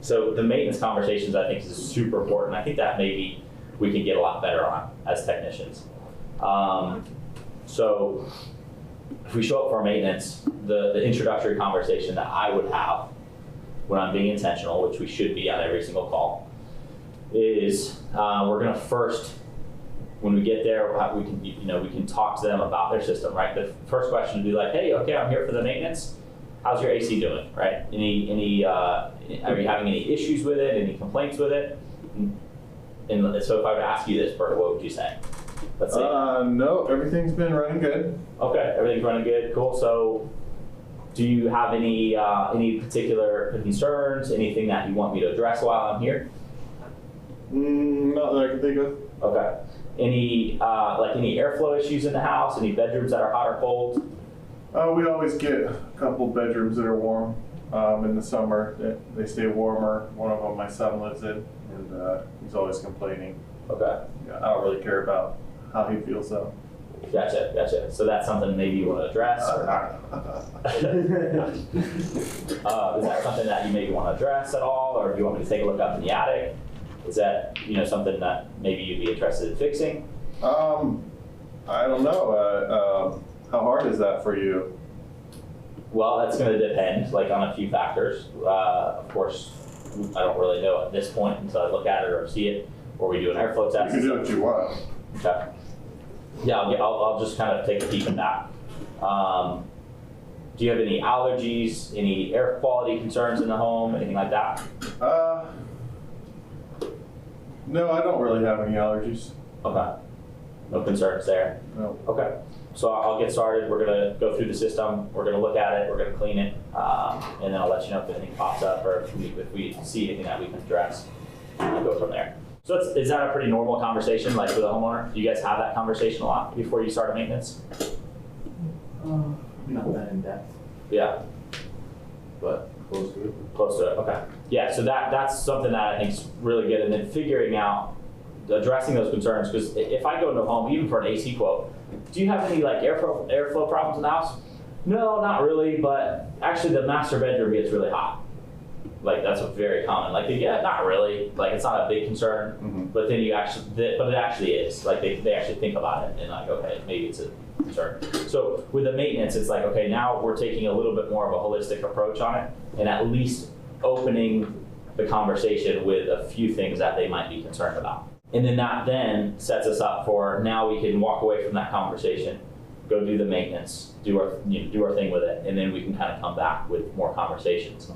So the maintenance conversations, I think, is super important. I think that maybe we can get a lot better on as technicians. So if we show up for our maintenance, the introductory conversation that I would have when I'm being intentional, which we should be on every single call, is we're going to first, when we get there, we can talk to them about their system, right? The first question would be like, hey, okay, I'm here for the maintenance. How's your AC doing, right? Are you having any issues with it? Any complaints with it? And so if I would ask you this, Bert, what would you say? Let's say. No, everything's been running good. Okay, everything's running good, cool. So do you have any particular concerns, anything that you want me to address while I'm here? Not that I can think of. Okay. Any airflow issues in the house? Any bedrooms that are hot or cold? We always get a couple bedrooms that are warm. In the summer, they stay warmer. One of them my son lives in, and he's always complaining. Okay. Yeah, I don't really care about how he feels though. Gotcha. So that's something maybe you want to address, or is that something that you maybe want to address at all, or do you want me to take a look up in the attic? Is that something that maybe you'd be interested in fixing? I don't know. How hard is that for you? Well, that's going to depend, on a few factors. Of course, I don't really know at this point until I look at it or see it, or we do an airflow test. You can do what you want. Okay. Yeah, I'll just kind of take a peek at that. Do you have any allergies, any air quality concerns in the home, anything like that? No, I don't really have any allergies. Okay. No concerns there? No. Okay. So I'll get started. We're going to go through the system. We're going to look at it. We're going to clean it. And then I'll let you know if anything pops up or if we see anything that we can address. And go from there. So is that a pretty normal conversation, with a homeowner? Do you guys have that conversation a lot before you start a maintenance? Not that in depth. Yeah. But Close to it. close to it. Okay. Yeah. So that's something that I think is really good. And then figuring out, addressing those concerns. Because if I go into a home, even for an AC quote, do you have any airflow problems in the house? No, not really. But actually, the master bedroom gets really hot. That's a very common. Yeah, not really. It's not a big concern. Mm-hmm. But then it actually is. They actually think about it and okay, maybe it's a concern. So with the maintenance, it's okay, now we're taking a little bit more of a holistic approach on it, and at least opening the conversation with a few things that they might be concerned about. And then that then sets us up for, now we can walk away from that conversation, go do the maintenance, do our thing with it, and then we can kind of come back with more conversations.